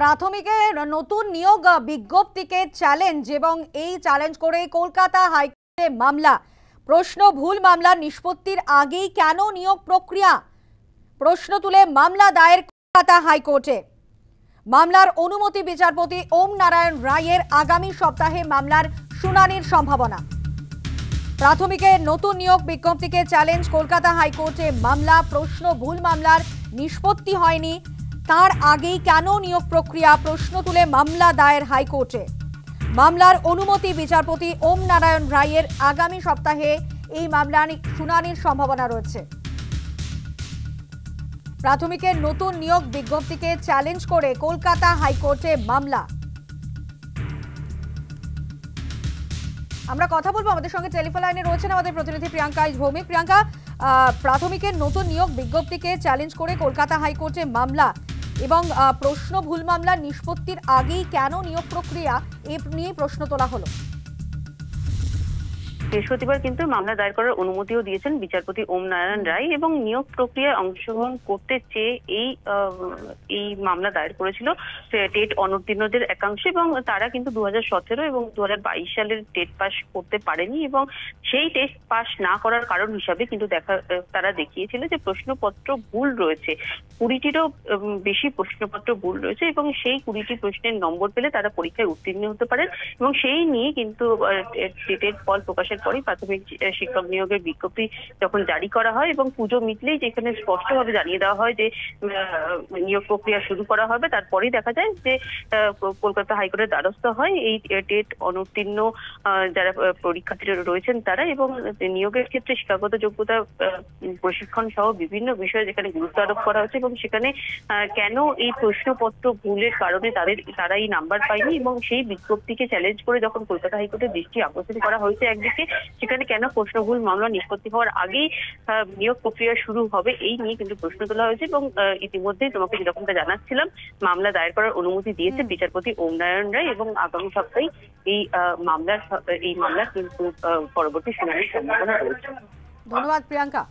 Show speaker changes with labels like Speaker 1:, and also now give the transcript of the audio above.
Speaker 1: প্রাথমিকের নতুন নিয়োগ বিজ্ঞপ্তিকে চ্যালেঞ্জ এবং এই চ্যালেঞ্জ করে কলকাতা হাইকোর্টে মামলা। প্রশ্ন, ভুল মামলার নিষ্পত্তির আগেই কেন নিয়োগ প্রক্রিয়া? প্রশ্ন তুলে মামলা দায়ের কলকাতা হাইকোর্টে। মামলার অনুমতি বিচারপতি ওম নারায়ণ রায়ের। আগামী সপ্তাহে মামলার শুনানির সম্ভাবনা। প্রাথমিকের নতুন নিয়োগ বিজ্ঞপ্তিকে চ্যালেঞ্জ কলকাতা হাইকোর্টে মামলা। প্রশ্ন, ভুল মামলার নিষ্পত্তি হয়নি, তার আগেই কেন নিয়োগ প্রক্রিয়া? প্রশ্ন তুলে মামলা দায়ের হাইকোর্টে। মামলার অনুমতি বিচারপতি ওম নারায়ণ রায়ের। আগামী সপ্তাহে এই মামলার শুনানির সম্ভাবনা রয়েছে। প্রাথমিকের নতুন নিয়োগ বিজ্ঞপ্তিকে চ্যালেঞ্জ করে কলকাতা হাইকোর্টে মামলা। আমরা কথা বলবো, আমাদের সঙ্গে টেলিফোন লাইনে রয়েছেন আমাদের প্রতিনিধি প্রিয়াঙ্কা ভৌমিক। প্রিয়াঙ্কা, প্রাথমিকের নতুন নিয়োগ বিজ্ঞপ্তিকে চ্যালেঞ্জ করে কলকাতা হাইকোর্টে মামলা এবং প্রশ্ন, ভুল মামলার নিষ্পত্তির আগেই কেন নিয়োগ প্রক্রিয়া, এ নিয়ে প্রশ্ন তোলা হলো।
Speaker 2: বৃহস্পতিবার কিন্তু মামলা দায়ের করার অনুমতিও দিয়েছেন বিচারপতি ওম নারায়ণ রায় এবং নিয়োগ প্রক্রিয়ায় অংশগ্রহণ করতে চেয়ে এই মামলা দায়ের করেছিল টেট অনুত্তীর্ণদের একাংশ এবং তারা কিন্তু 2017 এবং 2022 সালের টেট পাস করতে পারেনি এবং সেই টেস্ট পাস না করার কারণ হিসাবে কিন্তু তারা দেখিয়েছিল যে প্রশ্নপত্র ভুল রয়েছে, 20টিরও বেশি প্রশ্নপত্র ভুল রয়েছে এবং সেই 20টি প্রশ্নের নম্বর পেলে তারা পরীক্ষায় উত্তীর্ণ হতে পারেন এবং সেই নিয়ে কিন্তু টেটের ফল প্রকাশের পরেই প্রাথমিক শিক্ষক নিয়োগের বিজ্ঞপ্তি যখন জারি করা হয় এবং পুজো মিটলেই যেখানে স্পষ্টভাবে জানিয়ে দেওয়া হয় যে নিয়োগ প্রক্রিয়া শুরু করা হবে, তারপরেই দেখা যায় যে কলকাতা হাইকোর্টের দ্বারস্থ হয় এই টেট অনুত্তীর্ণ যারা পরীক্ষার্থীরা রয়েছেন তারা এবং নিয়োগের ক্ষেত্রে শিক্ষাগত যোগ্যতা, প্রশিক্ষণ সহ বিভিন্ন বিষয়ে যেখানে গুরুত্ব আরোপ করা হচ্ছে এবং সেখানে কেন এই প্রশ্নপত্র ভুলের কারণে তারা এই নাম্বার পায়নি এবং সেই বিজ্ঞপ্তিকে চ্যালেঞ্জ করে যখন কলকাতা হাইকোর্টের দৃষ্টি আকর্ষণ করা হয়েছে একদিকে, সেখানে কেন প্রশ্ন ভুল মামলা নিষ্পত্তি হওয়ার আগেই নিয়োগ প্রক্রিয়া শুরু হবে এই নিয়ে কিন্তু প্রশ্ন তোলা হয়েছে এবং ইতিমধ্যেই তোমাকে যেরকমটা জানাচ্ছিলাম মামলা দায়ের করার অনুমতি দিয়েছে বিচারপতি ওম নারায়ণ রায় এবং আগামী সপ্তাহে এই মামলার কিন্তু পরবর্তী শুনানির সম্ভাবনা রয়েছে।
Speaker 1: ধন্যবাদ প্রিয়াঙ্কা।